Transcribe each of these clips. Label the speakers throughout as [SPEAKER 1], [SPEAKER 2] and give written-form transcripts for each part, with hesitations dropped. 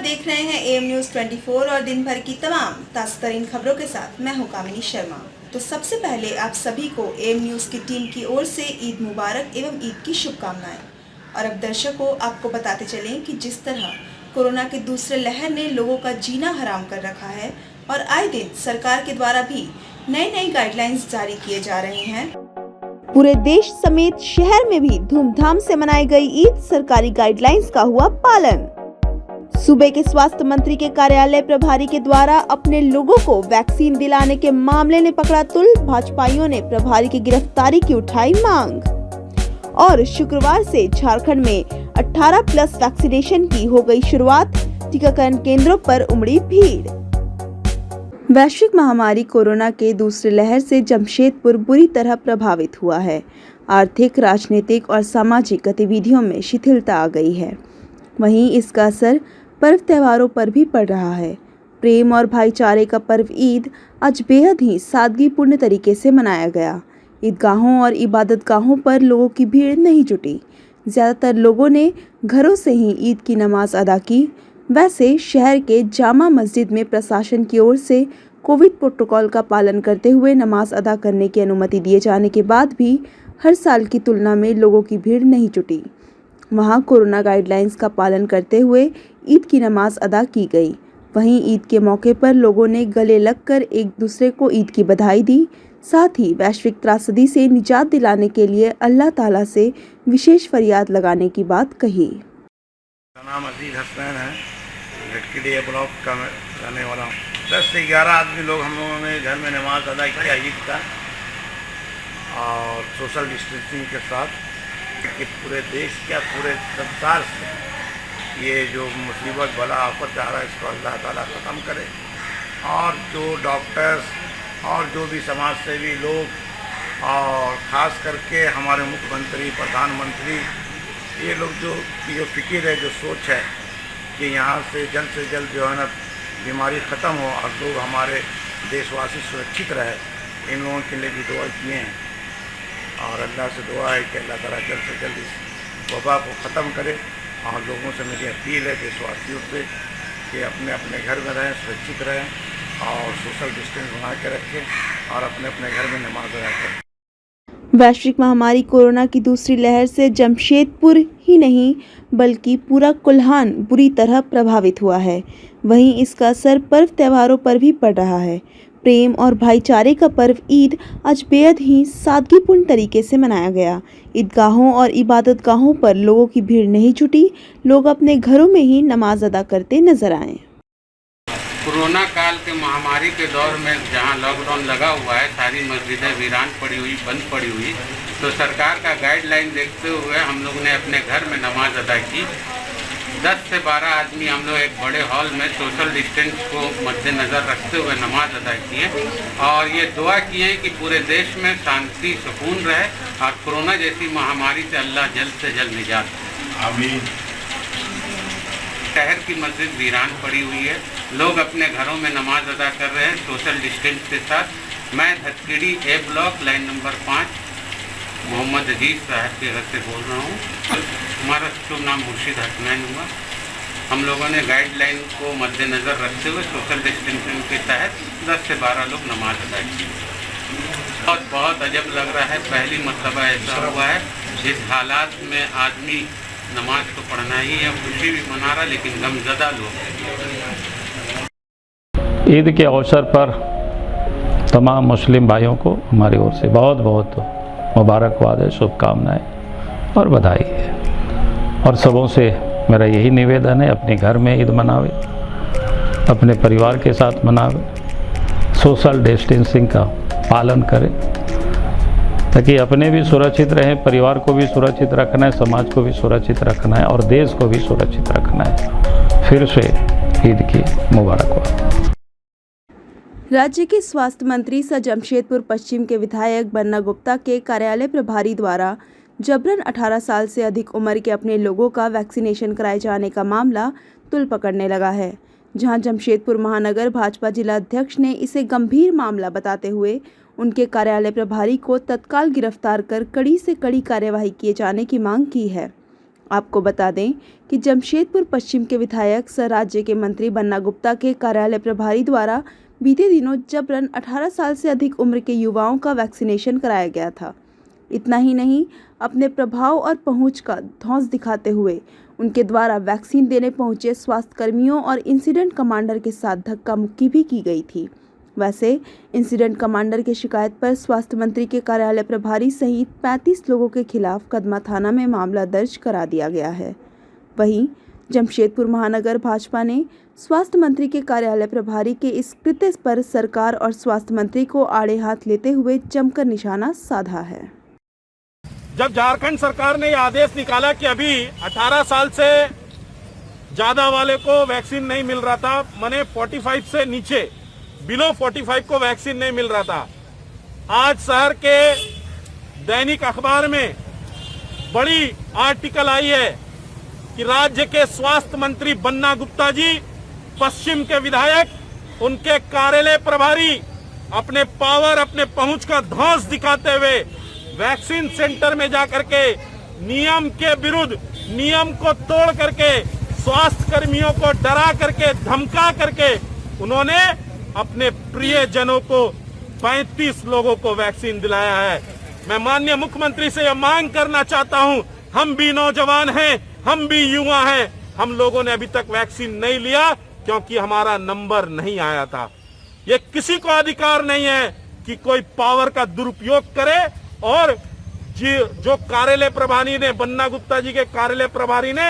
[SPEAKER 1] देख रहे हैं एएम न्यूज़ 24 और दिन भर की तमाम ताज़ातरीन खबरों के साथ मैं हूं कामिनी शर्मा। तो सबसे पहले आप सभी को एएम न्यूज़ की टीम की ओर से ईद मुबारक एवं ईद की शुभकामनाएं। और अब दर्शकों, आपको बताते चलें कि जिस तरह कोरोना के दूसरे लहर ने लोगों का जीना हराम कर रखा है और आए दिन सरकार के द्वारा भी नई गाइडलाइंस जारी किए जा रहे हैं। पूरे देश समेत शहर में भी धूमधाम से मनाई गई ईद सरकारी गाइडलाइंस का हुआ पालन। सूबे के स्वास्थ्य मंत्री के कार्यालय प्रभारी के द्वारा अपने लोगों को वैक्सीन दिलाने के मामले ने पकड़ा तुल। भाजपाइयों ने प्रभारी की गिरफ्तारी की उठाई मांग। और शुक्रवार से झारखंड में 18+ वैक्सीनेशन की हो गई शुरुआत। टीकाकरण केंद्रों पर उमड़ी भीड़। वैश्विक महामारी कोरोना के दूसरे लहर से जमशेदपुर बुरी तरह प्रभावित हुआ है। आर्थिक, राजनीतिक और सामाजिक गतिविधियों में शिथिलता आ गई है। वहीं इसका असर पर्व त्योहारों पर भी पड़ रहा है। प्रेम और भाईचारे का पर्व ईद आज बेहद ही सादगीपूर्ण तरीके से मनाया गया। ईदगाहों और इबादतगाहों पर लोगों की भीड़ नहीं जुटी। ज़्यादातर लोगों ने घरों से ही ईद की नमाज अदा की। वैसे शहर के जामा मस्जिद में प्रशासन की ओर से कोविड प्रोटोकॉल का पालन करते हुए नमाज अदा करने की अनुमति दिए जाने के बाद भी हर साल की तुलना में लोगों की भीड़ नहीं जुटी। वहां कोरोना गाइडलाइंस का पालन करते हुए ईद की नमाज अदा की गई। वहीं ईद के मौके पर लोगों ने गले लगकर एक दूसरे को ईद की बधाई दी। साथ ही वैश्विक त्रासदी से निजात दिलाने के लिए अल्लाह ताला से विशेष फरियाद लगाने की बात कही।
[SPEAKER 2] मेरा नाम अजीज हसनैन है। लटकीडे ब्लॉक का रहने वाला हूँ। 10 से 11 आदमी लोग हम लोगों ने घर में नमाज अदा किया ईद का, और सोशल डिस्टेंसिंग के साथ कि पूरे देश क्या पूरे संसार से ये जो मुसीबत बला आफत आ रहा है इसको अल्लाह ताला ख़त्म करे। और जो डॉक्टर्स और जो भी समाज सेवी लोग और ख़ास करके हमारे मुख्यमंत्री, प्रधानमंत्री, ये लोग जो फिक्र है, जो सोच है कि यहाँ से जल्द जो है ना बीमारी ख़त्म हो और लोग हमारे देशवासी सुरक्षित रहे, इन लोगों के लिए भी दुआ किए हैं। और अल्लाह से दुआ है कि अल्लाह ताला जल्द से जल्द इस वबा को ख़त्म करे। और लोगों से मेरी अपील है देशवासियों से कि अपने अपने घर में रहें, सुरक्षित रहें और सोशल डिस्टेंस बना के रखें और अपने अपने घर में नमाज अदा करें।
[SPEAKER 1] वैश्विक महामारी कोरोना की दूसरी लहर से जमशेदपुर ही नहीं बल्कि पूरा कोल्हान बुरी तरह प्रभावित हुआ है। वहीं इसका असर पर्व त्योहारों पर भी पड़ रहा है। प्रेम और भाईचारे का पर्व ईद आज बेहद ही सादगीपूर्ण तरीके से मनाया गया। ईदगाहों और इबादतगाहों पर लोगों की भीड़ नहीं जुटी। लोग अपने घरों में ही नमाज अदा करते नजर आए।
[SPEAKER 3] कोरोना काल के महामारी के दौर में जहां लॉकडाउन लगा हुआ है, सारी मस्जिदें वीरान पड़ी हुई, बंद पड़ी हुई, तो सरकार का गाइडलाइन देखते हुए हम लोग ने अपने घर में नमाज अदा की। 10 से 12 आदमी हम लोग एक बड़े हॉल में सोशल डिस्टेंस को मद्देनज़र रखते हुए नमाज अदा किए और ये दुआ किए कि पूरे देश में शांति सुकून रहे और कोरोना जैसी महामारी से अल्लाह जल्द से जल्द निजात दे। आमीन। शहर की मस्जिद वीरान पड़ी हुई है, लोग अपने घरों में नमाज अदा कर रहे हैं सोशल डिस्टेंस के साथ। मैं धटकीड़ी ए ब्लॉक लाइन नंबर 5 मोहम्मद अजीज साहब के घर से बोल रहा हूँ। हमारा शुभ नाम मुर्शिद हसनैन हुआ। हम लोगों ने गाइडलाइन को मद्देनज़र रखते हुए सोशल डिस्टेंसिंग के तहत 10 से 12 लोग नमाज अदा की। बहुत अजब लग रहा है, पहली मरतबा ऐसा हुआ है। इस हालात में आदमी नमाज तो पढ़ना ही है, खुशी भी मना रहा, लेकिन गमज़दा लोग हैं।
[SPEAKER 4] ईद के अवसर पर तमाम मुस्लिम भाइयों को हमारी ओर से बहुत बहुत मुबारकबाद है, शुभकामनाएं और बधाई है। और सबों से मेरा यही निवेदन है, अपने घर में ईद मनावे, अपने परिवार के साथ मनावे, सोशल डिस्टेंसिंग का पालन करें ताकि अपने भी सुरक्षित रहें, परिवार को भी सुरक्षित रखना है, समाज को भी सुरक्षित रखना है और देश को भी सुरक्षित रखना है। फिर से ईद की मुबारकबाद।
[SPEAKER 1] राज्य के स्वास्थ्य मंत्री सह जमशेदपुर पश्चिम के विधायक बन्ना गुप्ता के कार्यालय प्रभारी द्वारा जबरन 18 साल से अधिक उम्र के अपने लोगों का वैक्सीनेशन कराए जाने का मामला तुल पकड़ने लगा है, जहां जमशेदपुर महानगर भाजपा जिला अध्यक्ष ने इसे गंभीर मामला बताते हुए उनके कार्यालय प्रभारी को तत्काल गिरफ्तार कर कड़ी से कड़ी कार्यवाही किए जाने की मांग की है। आपको बता दें कि जमशेदपुर पश्चिम के विधायक सह राज्य के मंत्री बन्ना गुप्ता के कार्यालय प्रभारी द्वारा बीते दिनों जबरन 18 साल से अधिक उम्र के युवाओं का वैक्सीनेशन कराया गया था। इतना ही नहीं, अपने प्रभाव और पहुंच का धौंस दिखाते हुए उनके द्वारा वैक्सीन देने पहुंचे स्वास्थ्य कर्मियों और इंसिडेंट कमांडर के साथ धक्का मुक्की भी की गई थी। वैसे इंसिडेंट कमांडर की शिकायत पर स्वास्थ्य मंत्री के कार्यालय प्रभारी सहित 35 लोगों के खिलाफ कदमा थाना में मामला दर्ज करा दिया गया है। वहीं जमशेदपुर महानगर भाजपा ने स्वास्थ्य मंत्री के कार्यालय प्रभारी के इस कृत्य पर सरकार और स्वास्थ्य मंत्री को आड़े हाथ लेते हुए जमकर निशाना साधा है।
[SPEAKER 5] जब झारखंड सरकार ने यह आदेश निकाला कि अभी 18 साल से ज्यादा वाले को वैक्सीन नहीं मिल रहा था, माने 45 से नीचे बिलो 45 को वैक्सीन नहीं मिल रहा था, आज शहर के दैनिक अखबार में बड़ी आर्टिकल आई है कि राज्य के स्वास्थ्य मंत्री बन्ना गुप्ता जी, पश्चिम के विधायक, उनके कार्यालय प्रभारी अपने पावर, अपने पहुंच का धौंस दिखाते हुए वैक्सीन सेंटर में जाकर के नियम के विरुद्ध, नियम को तोड़ करके, स्वास्थ्य कर्मियों को डरा करके, धमका करके उन्होंने अपने प्रियजनों को 35 लोगों को वैक्सीन दिलाया है। मैं माननीय मुख्यमंत्री से यह मांग करना चाहता हूं, हम भी नौजवान हैं, हम भी युवा हैं, हम लोगों ने अभी तक वैक्सीन नहीं लिया क्योंकि हमारा नंबर नहीं आया था। ये किसी को अधिकार नहीं है कि कोई पावर का दुरुपयोग करे और जो कार्यालय प्रभारी ने, बन्ना गुप्ता जी के कार्यालय प्रभारी ने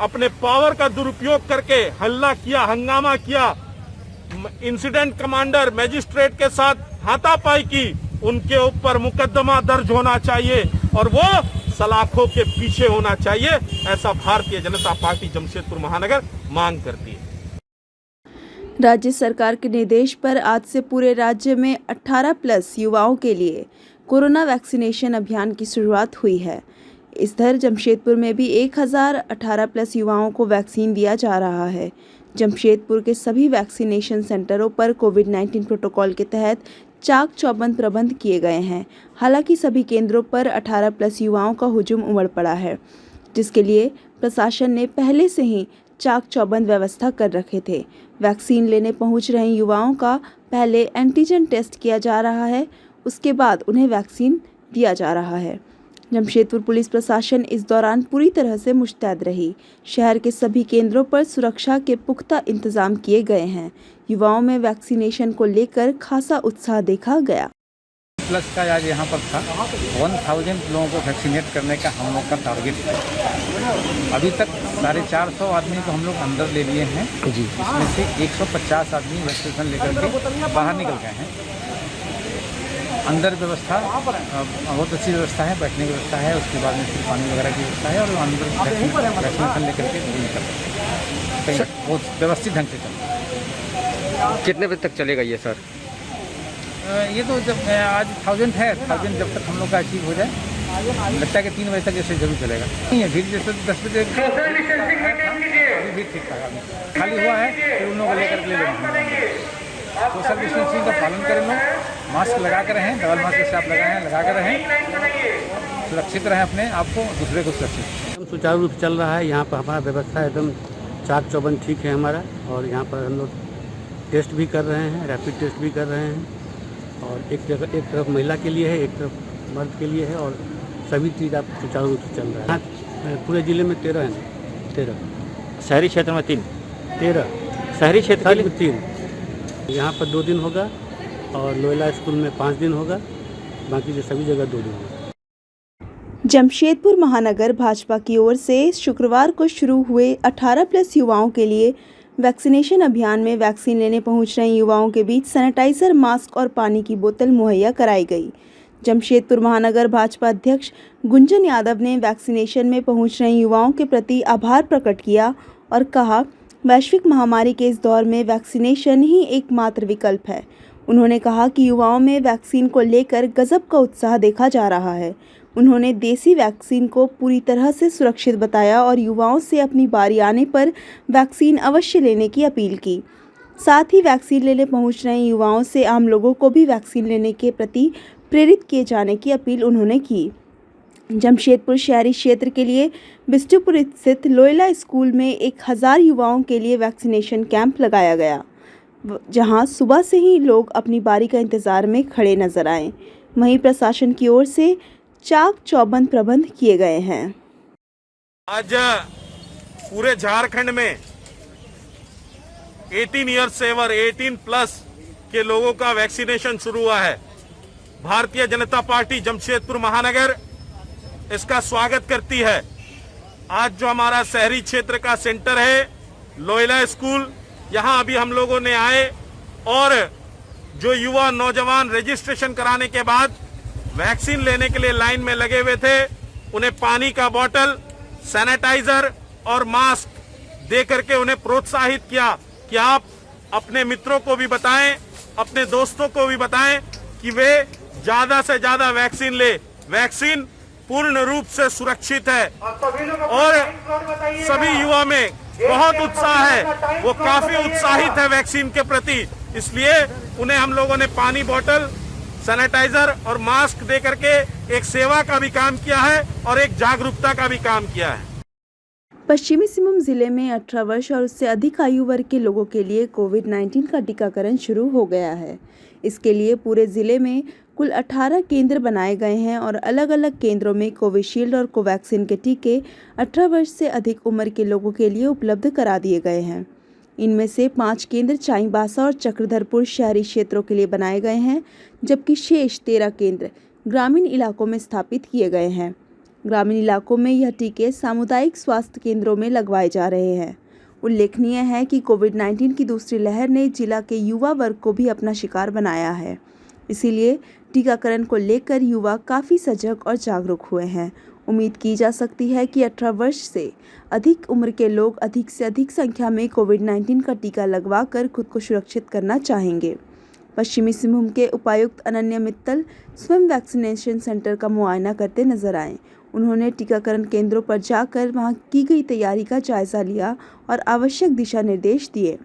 [SPEAKER 5] अपने पावर का दुरुपयोग करके हल्ला किया, हंगामा किया, इंसिडेंट कमांडर मजिस्ट्रेट के साथ हाथापाई की, उनके ऊपर मुकदमा दर्ज होना चाहिए और वो सलाखों के पीछे होना चाहिए, ऐसा भारतीय जनता पार्टी जमशेदपुर महानगर मांग करती है।
[SPEAKER 1] राज्य सरकार के निर्देश पर आज से पूरे राज्य में 18+ युवाओं के लिए कोरोना वैक्सीनेशन अभियान की शुरुआत हुई है। इस तरह जमशेदपुर में भी 1018+ युवाओं को वैक्सीन दिया जा रहा है। जमशेदपुर के सभी वैक्सीनेशन सेंटरों पर कोविड-19 प्रोटोकॉल के तहत चाक चौबंद प्रबंध किए गए हैं। हालांकि सभी केंद्रों पर 18+ युवाओं का हुजूम उमड़ पड़ा है, जिसके लिए प्रशासन ने पहले से ही चाक चौबंद व्यवस्था कर रखे थे। वैक्सीन लेने पहुंच रहे युवाओं का पहले एंटीजन टेस्ट किया जा रहा है, उसके बाद उन्हें वैक्सीन दिया जा रहा है। जमशेदपुर पुलिस प्रशासन इस दौरान पूरी तरह से मुस्तैद रही। शहर के सभी केंद्रों पर सुरक्षा के पुख्ता इंतजाम किए गए हैं। युवाओं में वैक्सीनेशन को लेकर खासा उत्साह देखा गया।
[SPEAKER 6] प्लस का आज यहाँ पर था 1000 लोगों को वैक्सीनेट करने का हम लोग का टारगेट है। अभी तक 450 आदमी को हम लोग अंदर ले लिए हैं जी। इसमें से 150 आदमी वैक्सीनेशन लेकर के बाहर निकल गए हैं। अंदर व्यवस्था बहुत अच्छी व्यवस्था है, बैठने की व्यवस्था है, उसके बाद में फिर पानी वगैरह की व्यवस्था है और अंदर वैक्सीनेशन लेकर के निकल सकते हैं। बहुत व्यवस्थित ढंग से चल रहा है।
[SPEAKER 7] कितने बजे तक चलेगा ये सर?
[SPEAKER 6] ये तो जब आज 1000 है, 1000 जब तक हम लोग का अचीव हो जाए, लगता है कि 3 बजे तक जैसे जरूर चलेगा। नहीं है भीड़, जैसे 10 बजे भीड़ ठीक ठाक खाली हुआ है, फिर उन लोगों को लेकर के ले लेंगे। सोशल डिस्टेंसिंग का पालन करें, लोग मास्क लगा कर रहें, डबल मास्क जैसे आप लगाए हैं लगा कर रहें, सुरक्षित रहें अपने आप को, दूसरे को सुरक्षित।
[SPEAKER 8] सुचारू रूप से चल रहा है। यहाँ पर हमारा व्यवस्था एकदम चाक चौबंद ठीक है हमारा, और यहाँ पर हम लोग टेस्ट भी कर रहे हैं, रैपिड टेस्ट भी कर रहे हैं, और एक तरफ महिला के लिए है, एक तरफ मर्द के लिए है, और सभी चीज़ आप सुचारू रूप से चल रहा है। पूरे ज़िले में 13 हैं। 13
[SPEAKER 7] शहरी क्षेत्र में 3,
[SPEAKER 8] 13
[SPEAKER 7] शहरी क्षेत्र में
[SPEAKER 8] 3। यहाँ पर 2 दिन होगा और लोयला स्कूल में 5 दिन होगा, बाकी जो सभी जगह 2 दिन होगा।
[SPEAKER 1] जमशेदपुर महानगर भाजपा की ओर से शुक्रवार को शुरू हुए 18+ युवाओं के लिए वैक्सीनेशन अभियान में वैक्सीन लेने पहुंच रहे युवाओं के बीच सैनिटाइजर, मास्क और पानी की बोतल मुहैया कराई गई। जमशेदपुर महानगर भाजपा अध्यक्ष गुंजन यादव ने वैक्सीनेशन में पहुंच रहे युवाओं के प्रति आभार प्रकट किया और कहा, वैश्विक महामारी के इस दौर में वैक्सीनेशन ही एकमात्र विकल्प है। उन्होंने कहा कि युवाओं में वैक्सीन को लेकर गजब का उत्साह देखा जा रहा है। उन्होंने देसी वैक्सीन को पूरी तरह से सुरक्षित बताया और युवाओं से अपनी बारी आने पर वैक्सीन अवश्य लेने की अपील की। साथ ही वैक्सीन लेने पहुंच रहे युवाओं से आम लोगों को भी वैक्सीन लेने के प्रति प्रेरित किए जाने की अपील उन्होंने की। जमशेदपुर शहरी क्षेत्र के लिए बिष्टुपुर स्थित लोयला स्कूल में 1000 युवाओं के लिए वैक्सीनेशन कैंप लगाया गया, जहां सुबह से ही लोग अपनी बारी का इंतजार में खड़े नजर आए। वहीं प्रशासन की ओर से चाक चौबंद प्रबंध किए गए हैं।
[SPEAKER 5] आज पूरे झारखंड में 18 ईयर से एवर 18 प्लस के लोगों का वैक्सीनेशन शुरू हुआ है। भारतीय जनता पार्टी जमशेदपुर महानगर इसका स्वागत करती है। आज जो हमारा शहरी क्षेत्र का सेंटर है लोयला स्कूल, यहाँ अभी हम लोगों ने आए और जो युवा नौजवान रजिस्ट्रेशन कराने के बाद वैक्सीन लेने के लिए लाइन में लगे हुए थे, उन्हें पानी का बोतल, सैनिटाइजर और मास्क दे करके उन्हें प्रोत्साहित किया कि आप अपने मित्रों को भी बताएं, अपने दोस्तों को भी बताएं कि वे ज्यादा से ज्यादा वैक्सीन ले। वैक्सीन पूर्ण रूप से सुरक्षित है और सभी युवा में बहुत उत्साह है, वो काफी उत्साहित है वैक्सीन के प्रति। इसलिए उन्हें हम लोगों ने पानी बोतल, सैनिटाइजर और मास्क दे करके एक सेवा का भी काम किया है और एक जागरूकता का भी काम किया है।
[SPEAKER 1] पश्चिमी सिंहभूम जिले में 18 वर्ष और उससे अधिक आयु वर्ग के लोगों के लिए कोविड-19 का टीकाकरण शुरू हो गया है। इसके लिए पूरे जिले में कुल 18 केंद्र बनाए गए हैं और अलग अलग केंद्रों में कोविशील्ड और कोवैक्सीन के टीके 18 वर्ष से अधिक उम्र के लोगों के लिए उपलब्ध करा दिए गए हैं। इनमें से 5 केंद्र चाईबासा और चक्रधरपुर शहरी क्षेत्रों के लिए बनाए गए हैं, जबकि शेष 13 केंद्र ग्रामीण इलाकों में स्थापित किए गए हैं। ग्रामीण इलाकों में यह टीके सामुदायिक स्वास्थ्य केंद्रों में लगवाए जा रहे हैं। उल्लेखनीय है कि कोविड-19 की दूसरी लहर ने जिला के युवा वर्ग को भी अपना शिकार बनाया है। इसीलिए टीकाकरण को लेकर युवा काफ़ी सजग और जागरूक हुए हैं। उम्मीद की जा सकती है कि 18 वर्ष से अधिक उम्र के लोग अधिक से अधिक संख्या में कोविड-19 का टीका लगवाकर खुद को सुरक्षित करना चाहेंगे। पश्चिमी सिंहभूम के उपायुक्त अनन्या मित्तल स्वयं वैक्सीनेशन सेंटर का मुआयना करते नजर आए। उन्होंने टीकाकरण केंद्रों पर जाकर वहां की गई तैयारी का जायजा लिया और आवश्यक दिशा निर्देश दिए।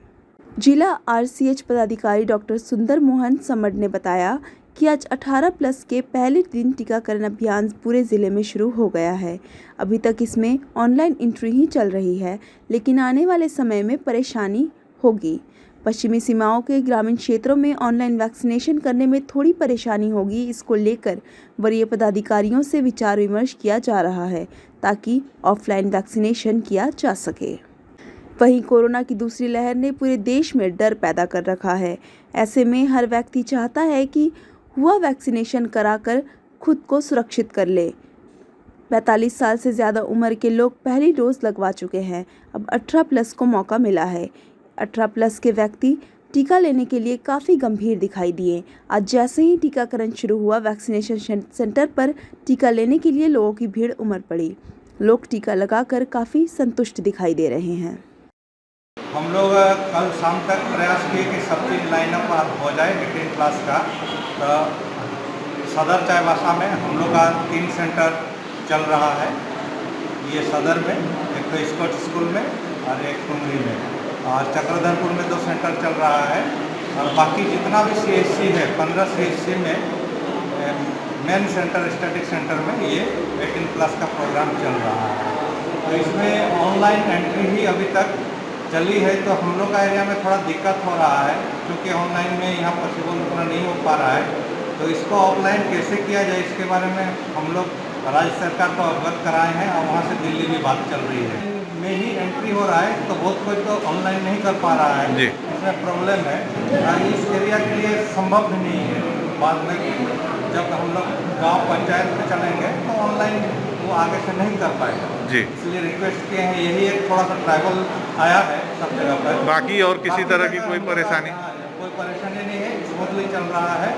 [SPEAKER 1] जिला RCH पदाधिकारी डॉक्टर सुंदर मोहन समड ने बताया कि आज 18 प्लस के पहले दिन टीकाकरण अभियान पूरे ज़िले में शुरू हो गया है। अभी तक इसमें ऑनलाइन एंट्री ही चल रही है, लेकिन आने वाले समय में परेशानी होगी। पश्चिमी सीमाओं के ग्रामीण क्षेत्रों में ऑनलाइन वैक्सीनेशन करने में थोड़ी परेशानी होगी। इसको लेकर वरीय पदाधिकारियों से विचार विमर्श किया जा रहा है ताकि ऑफलाइन वैक्सीनेशन किया जा सके। वहीं कोरोना की दूसरी लहर ने पूरे देश में डर पैदा कर रखा है। ऐसे में हर व्यक्ति चाहता है कि हुआ वैक्सीनेशन कराकर खुद को सुरक्षित कर ले। 45 साल से ज़्यादा उम्र के लोग पहली डोज लगवा चुके हैं। अब 18 प्लस को मौका मिला है। 18 प्लस के व्यक्ति टीका लेने के लिए काफ़ी गंभीर दिखाई दिए। आज जैसे ही टीकाकरण शुरू हुआ, वैक्सीनेशन सेंटर पर टीका लेने के लिए लोगों की भीड़ उमड़ पड़ी। लोग टीका लगाकर काफ़ी संतुष्ट दिखाई दे रहे हैं।
[SPEAKER 6] हम लोग कल शाम तक प्रयास किए कि सब चीज़ लाइनअप हो जाए 18 क्लास का। तो सदर चाईबासा में हम लोग का 3 सेंटर चल रहा है। ये सदर में, एक तो स्कॉट स्कूल में और एक टुमरी में, और चक्रधरपुर में 2 सेंटर चल रहा है। और बाकी जितना भी CHC है 15 CHC में मेन सेंटर, स्टैटिक सेंटर में ये 18 प्लस का प्रोग्राम चल रहा है। तो इसमें ऑनलाइन एंट्री ही अभी तक चली है, तो हम लोग का एरिया में थोड़ा दिक्कत हो रहा है क्योंकि ऑनलाइन में यहाँ पॉसिबल उतना नहीं हो पा रहा है। तो इसको ऑफलाइन कैसे किया जाए, इसके बारे में हम लोग राज्य सरकार को अवगत कराए हैं और वहाँ से दिल्ली भी बात चल रही है। में ही एंट्री हो रहा है तो बहुत कोई तो ऑनलाइन नहीं कर पा रहा है, इसमें प्रॉब्लम है। इस एरिया के लिए संभव भी नहीं है। बाद में जब हम लोग गांव पंचायत में चलेंगे तो ऑनलाइन वो आगे से नहीं कर पाएगा जी। इसलिए रिक्वेस्ट किए हैं। यही एक थोड़ा सा ट्रैवल आया है सब जगह पर।
[SPEAKER 9] बाकी और किसी तरह की कोई परेशानी
[SPEAKER 6] नहीं है, स्मूथली चल रहा है।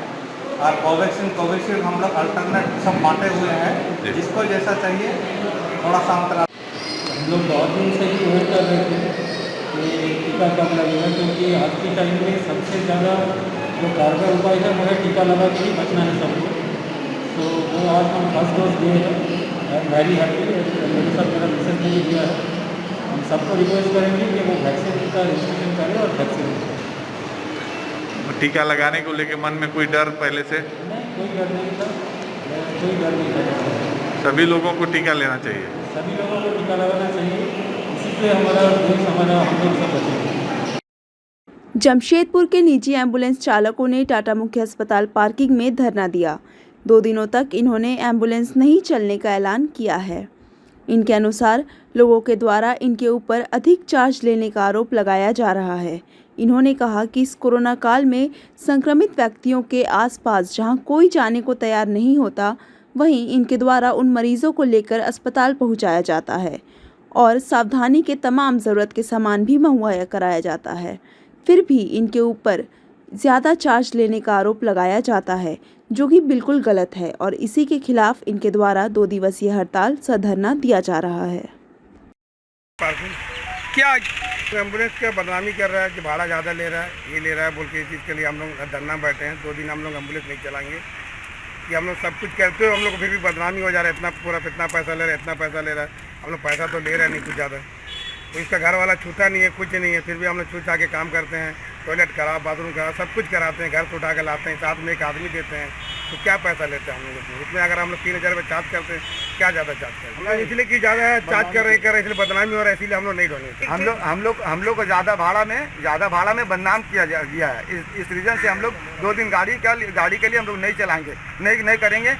[SPEAKER 6] और कोविशील्ड हम लोग अल्टरनेट सब बांटे हुए हैं, जिसको जैसा चाहिए थोड़ा सा अंतराल।
[SPEAKER 10] हम लोग बहुत दिन से ही वेट कर रहे थे कि टीका कब लगेगा, क्योंकि आज के टाइम में सबसे ज़्यादा जो कारगर उपाय है वो है टीका लगा के ही बचना है सबको। तो वो आज हम फर्स्ट डोज दिए हैं। वेरी हैप्पी, मेरे साथ मेरा मैसेज ने भी दिया है। हम सबको रिक्वेस्ट करेंगे कि वो वैक्सीन का रजिस्ट्रेशन करें और वैक्सीन करें।
[SPEAKER 9] टीका लगाने को लेके मन में कोई डर पहले से?
[SPEAKER 10] नहीं, कोई डर नहीं था, कोई डर नहीं था।
[SPEAKER 9] सभी लोगों को टीका लेना चाहिए।
[SPEAKER 10] सभी लोगों को टीका लगाना चाहिए, इसी से हमारा देश, हमारा हम लोग सब बचेंगे।
[SPEAKER 1] जमशेदपुर के निजी एम्बुलेंस चालकों ने टाटा मुख्य अस्पताल पार्किंग में धरना दिया। 2 दिनों तक इन्होंने एम्बुलेंस नहीं चलने का ऐलान किया है। इनके अनुसार लोगों के द्वारा इनके ऊपर अधिक चार्ज लेने का आरोप लगाया जा रहा है। इन्होंने कहा कि इस कोरोना काल में संक्रमित व्यक्तियों के आसपास जहां कोई जाने को तैयार नहीं होता, वहीं इनके द्वारा उन मरीजों को लेकर अस्पताल पहुंचाया जाता है और सावधानी के तमाम ज़रूरत के सामान भी मुहैया कराया जाता है। फिर भी इनके ऊपर ज़्यादा चार्ज लेने का आरोप लगाया जाता है, जो कि बिल्कुल गलत है और इसी के खिलाफ इनके द्वारा 2 दिवसीय हड़ताल सह धरना दिया जा रहा है।
[SPEAKER 2] क्या एम्बुलेंस का बदनामी कर रहा है कि भाड़ा ज़्यादा ले रहा है, ये ले रहा है बोल के इस चीज़ के लिए हम लोग धरना बैठे हैं। 2 दिन हम लोग एम्बुलेंस नहीं चलाएंगे कि हम लोग सब कुछ करते हो, हम लोग को फिर भी बदनामी हो जा रहा है। इतना पैसा ले रहा है, इतना पैसा ले रहा है। हम लोग पैसा तो ले रहे हैं नहीं कुछ ज़्यादा, तो इसका घर वाला छूटा नहीं है, कुछ नहीं है, फिर भी हम लोग छूट के काम करते हैं। टॉयलेट करा, बाथरूम करा, सब कुछ कराते हैं, घर से उठा के लाते हैं, साथ में एक आदमी देते हैं, तो क्या पैसा लेते हैं हम लोग इसमें? अगर हम लोग 3000 रुपये चार्ज करते हैं, क्या ज़्यादा चार्ज करते हैं? हम लोग इसलिए कि ज़्यादा चार्ज कर रहे इसलिए बदनामी हो रहा है, इसलिए हम लोग नहीं ढोने। हम लोग को ज़्यादा भाड़ा में बदनाम किया गया है। इस रीज़न से हम लोग 2 दिन गाड़ी के लिए हम लोग नहीं चलाएंगे, नहीं करेंगे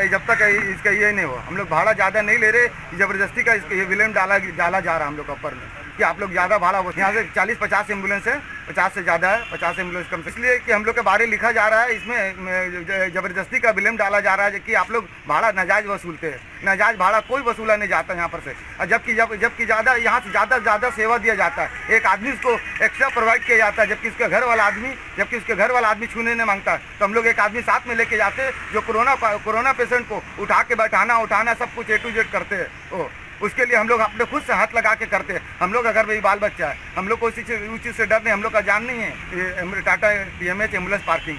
[SPEAKER 2] जब तक इसका ये नहीं हो। हम लोग भाड़ा ज़्यादा नहीं ले रहे, ज़बरदस्ती का ये विलेम डाला जा रहा है हम लोग ऊपर में कि आप लोग ज़्यादा भाड़ा हो। यहाँ से 40-50 एम्बुलेंस है, 50 से ज़्यादा है, 50 एम्बुलेंस कम, इसलिए कि हम लोग के बारे लिखा जा रहा है। इसमें ज़बरदस्ती का विलेम डाला जा रहा है कि आप लोग भाड़ा नाजायज़ वसूलते हैं। नाजायज़ भाड़ा कोई वसूला नहीं जाता यहाँ पर से, जबकि ज़्यादा यहाँ से ज़्यादा सेवा दिया जाता है। एक आदमी को एक्स्ट्रा प्रोवाइड किया जाता है, जबकि उसके घर वाला आदमी छूने नहीं मांगता। तो हम लोग एक आदमी साथ में लेके जाते हैं जो कोरोना पेशेंट को उठा के उठाना सब कुछ A to Z करते हैं। उसके लिए हम लोग अपने खुद से हाथ लगा के करते हैं। हम लोग अगर भाई बाल बच्चा है, हम लोग को उस चीज़ से डर नहीं, हम लोग का जान नहीं है। Tata TMH ambulance parking.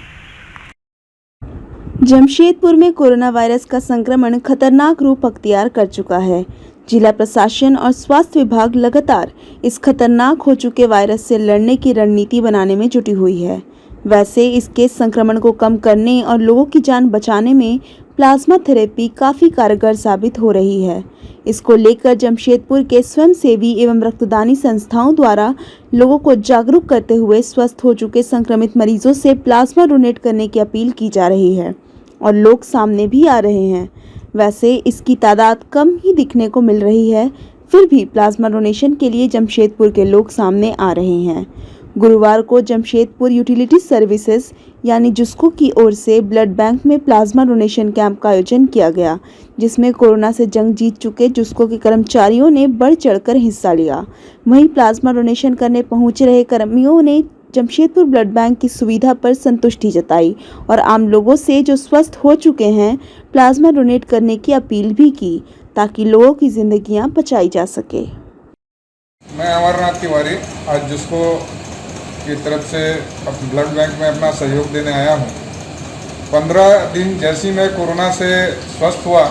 [SPEAKER 1] Jamshedpur में कोरोना वायरस का संक्रमण खतरनाक रूप अख्तियार कर चुका है। जिला प्रशासन और स्वास्थ्य विभाग लगातार इस खतरनाक हो चुके वायरस से लड़ने की रणनीति बनाने में जुटी हुई है। वैसे इसके संक्रमण को कम करने और लोगों की जान बचाने में प्लाज्मा थेरेपी काफ़ी कारगर साबित हो रही है। इसको लेकर जमशेदपुर के स्वयंसेवी एवं रक्तदानी संस्थाओं द्वारा लोगों को जागरूक करते हुए स्वस्थ हो चुके संक्रमित मरीजों से प्लाज्मा डोनेट करने की अपील की जा रही है और लोग सामने भी आ रहे हैं। वैसे इसकी तादाद कम ही दिखने को मिल रही है, फिर भी प्लाज्मा डोनेशन के लिए जमशेदपुर के लोग सामने आ रहे हैं। गुरुवार को जमशेदपुर यूटिलिटी सर्विसेज यानी जुस्को की ओर से ब्लड बैंक में प्लाज्मा डोनेशन कैंप का आयोजन किया गया, जिसमें कोरोना से जंग जीत चुके जुस्को के कर्मचारियों ने बढ़ चढ़कर हिस्सा लिया। वहीं प्लाज्मा डोनेशन करने पहुंच रहे कर्मियों ने जमशेदपुर ब्लड बैंक की सुविधा पर संतुष्टि जताई और आम लोगों से जो स्वस्थ हो चुके हैं प्लाज्मा डोनेट करने की अपील भी की, ताकि लोगों की जिंदगियां बचाई जा सके।
[SPEAKER 11] मैं अमरनाथ तिवारी आज जुस्को की तरफ से ब्लड बैंक में अपना सहयोग देने आया हूँ। 15 दिन जैसी मैं कोरोना से स्वस्थ हुआ,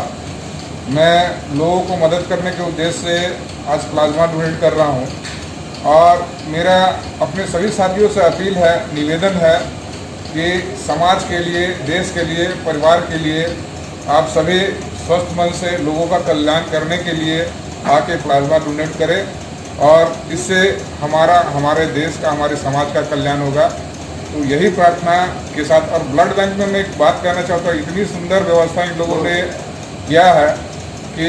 [SPEAKER 11] मैं लोगों को मदद करने के उद्देश्य से आज प्लाज्मा डोनेट कर रहा हूँ और मेरा अपने सभी साथियों से अपील है, निवेदन है कि समाज के लिए, देश के लिए, परिवार के लिए आप सभी स्वस्थ मन से लोगों का कल्याण करने के लिए आके प्लाज्मा डोनेट करें और इससे हमारे देश का, हमारे समाज का कल्याण होगा। तो यही प्रार्थना के साथ, और ब्लड बैंक में मैं एक बात कहना चाहता हूँ, इतनी सुंदर व्यवस्था इन लोगों ने किया है कि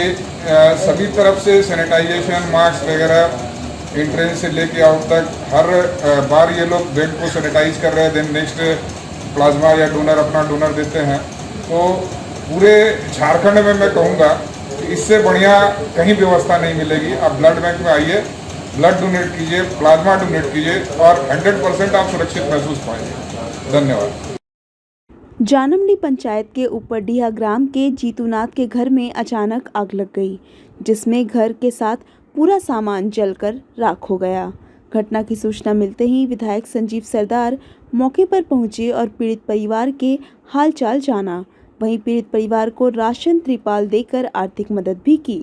[SPEAKER 11] सभी तरफ से सैनिटाइजेशन, मास्क वगैरह एंट्रेंस से लेके आउट तक हर बार ये लोग बेड को सैनिटाइज कर रहे हैं, देन नेक्स्ट प्लाज्मा या डोनर अपना डोनर देते हैं। तो पूरे झारखंड में मैं कहूँगा कि इससे बढ़िया कहीं व्यवस्था नहीं मिलेगी। आप ब्लड बैंक में आइए, ब्लड डोनेट कीजिए, प्लाज्मा डोनेट कीजिए और 100% आप सुरक्षित महसूस पाएंगे। धन्यवाद।
[SPEAKER 1] जानमडी पंचायत के ऊपरडीहा ग्राम के जीतूनाथ के घर में अचानक आग लग गई, जिसमें घर के साथ पूरा सामान जलकर राख हो गया। घटना की सूचना मिलते ही विधायक संजीव सरदार मौके पर पहुंचे और पीड़ित परिवार के हालचाल जाना। वहीं पीड़ित परिवार को राशन त्रिपाल देकर आर्थिक मदद भी की।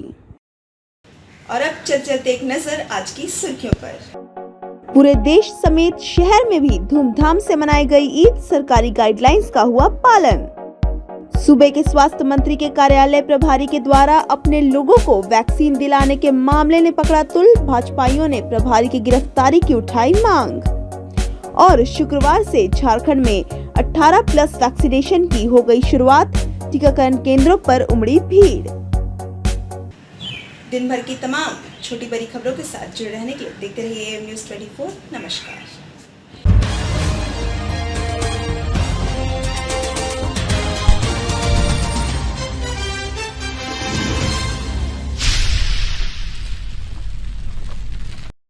[SPEAKER 1] और अब चलते एक नजर आज की सुर्खियों पर। पूरे देश समेत शहर में भी धूमधाम से मनाई गई ईद। सरकारी गाइडलाइंस का हुआ पालन। सूबे के स्वास्थ्य मंत्री के कार्यालय प्रभारी के द्वारा अपने लोगों को वैक्सीन दिलाने के मामले ने पकड़ा तुल। भाजपाइयों ने प्रभारी की गिरफ्तारी की उठाई मांग। और शुक्रवार से झारखंड में 18+ वैक्सीनेशन की हो गई शुरुआत। टीकाकरण केंद्रों पर उमड़ी भीड़। दिन भर की तमाम छोटी बड़ी खबरों के साथ जुड़े रहने के लिए देखते रहिए AM News 24। नमस्कार।